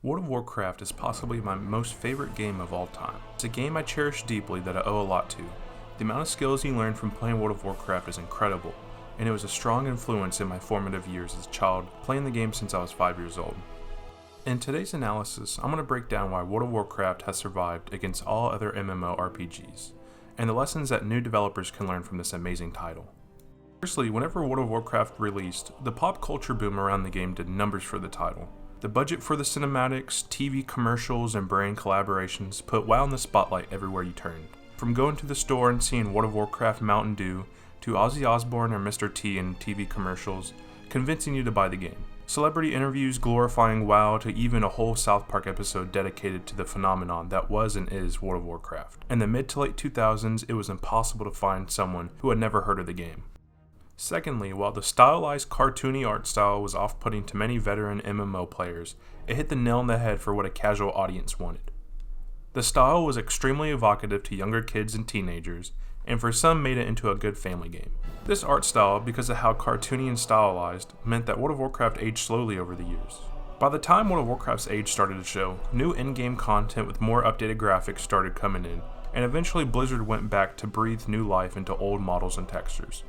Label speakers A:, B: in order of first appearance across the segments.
A: World of Warcraft is possibly my most favorite game of all time. It's a game I cherish deeply that I owe a lot to. The amount of skills you learn from playing World of Warcraft is incredible, and it was a strong influence in my formative years as a child, playing the game since I was 5 years old. In today's analysis, I'm going to break down why World of Warcraft has survived against all other MMORPGs, and the lessons that new developers can learn from this amazing title. Firstly, whenever World of Warcraft released, the pop culture boom around the game did numbers for the title. The budget for the cinematics, TV commercials, and brand collaborations put WoW in the spotlight everywhere you turned. From going to the store and seeing World of Warcraft Mountain Dew, to Ozzy Osbourne or Mr. T in TV commercials, convincing you to buy the game. Celebrity interviews glorifying WoW to even a whole South Park episode dedicated to the phenomenon that was and is World of Warcraft. In the mid to late 2000s, it was impossible to find someone who had never heard of the game. Secondly, while the stylized, cartoony art style was off-putting to many veteran MMO players, it hit the nail on the head for what a casual audience wanted. The style was extremely evocative to younger kids and teenagers, and for some made it into a good family game. This art style, because of how cartoony and stylized, meant that World of Warcraft aged slowly over the years. By the time World of Warcraft's age started to show, new in-game content with more updated graphics started coming in, and eventually Blizzard went back to breathe new life into old models and textures.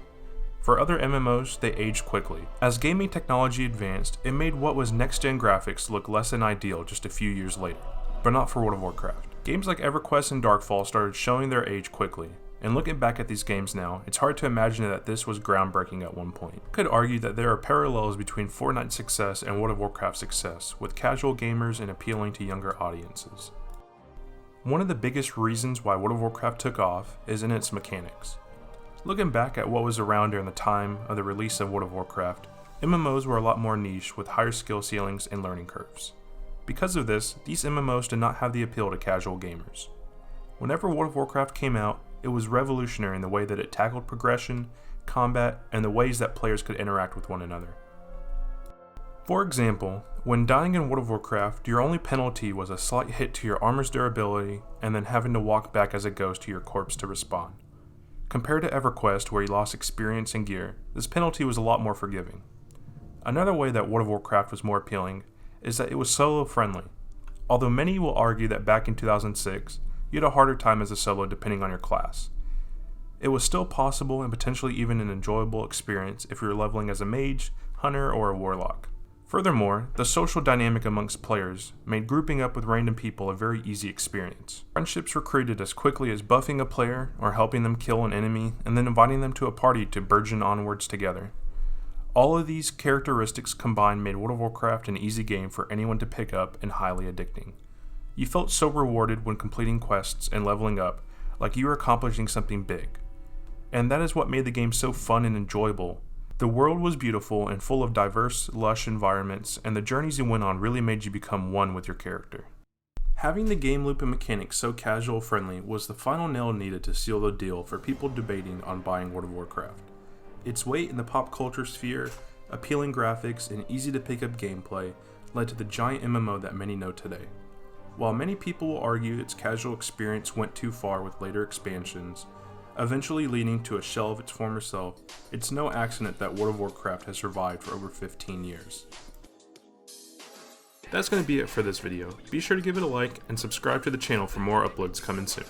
A: For other MMOs, they aged quickly. As gaming technology advanced, it made what was next-gen graphics look less than ideal just a few years later. But not for World of Warcraft. Games like EverQuest and Darkfall started showing their age quickly, and looking back at these games now, it's hard to imagine that this was groundbreaking at one point. I could argue that there are parallels between Fortnite's success and World of Warcraft's success, with casual gamers and appealing to younger audiences. One of the biggest reasons why World of Warcraft took off is in its mechanics. Looking back at what was around during the time of the release of World of Warcraft, MMOs were a lot more niche with higher skill ceilings and learning curves. Because of this, these MMOs did not have the appeal to casual gamers. Whenever World of Warcraft came out, it was revolutionary in the way that it tackled progression, combat, and the ways that players could interact with one another. For example, when dying in World of Warcraft, your only penalty was a slight hit to your armor's durability and then having to walk back as a ghost to your corpse to respawn. Compared to EverQuest, where you lost experience and gear, this penalty was a lot more forgiving. Another way that World of Warcraft was more appealing is that it was solo friendly. Although many will argue that back in 2006, you had a harder time as a solo depending on your class. It was still possible and potentially even an enjoyable experience if you were leveling as a mage, hunter, or a warlock. Furthermore, the social dynamic amongst players made grouping up with random people a very easy experience. Friendships were created as quickly as buffing a player or helping them kill an enemy and then inviting them to a party to burgeon onwards together. All of these characteristics combined made World of Warcraft an easy game for anyone to pick up and highly addicting. You felt so rewarded when completing quests and leveling up, like you were accomplishing something big. And that is what made the game so fun and enjoyable. The world was beautiful and full of diverse, lush environments, and the journeys you went on really made you become one with your character. Having the game loop and mechanics so casual friendly was the final nail needed to seal the deal for people debating on buying World of Warcraft. Its weight in the pop culture sphere, appealing graphics, and easy to pick up gameplay led to the giant MMO that many know today. While many people will argue its casual experience went too far with later expansions, eventually leading to a shell of its former self, it's no accident that World of Warcraft has survived for over 15 years. That's going to be it for this video. Be sure to give it a like and subscribe to the channel for more uploads coming soon.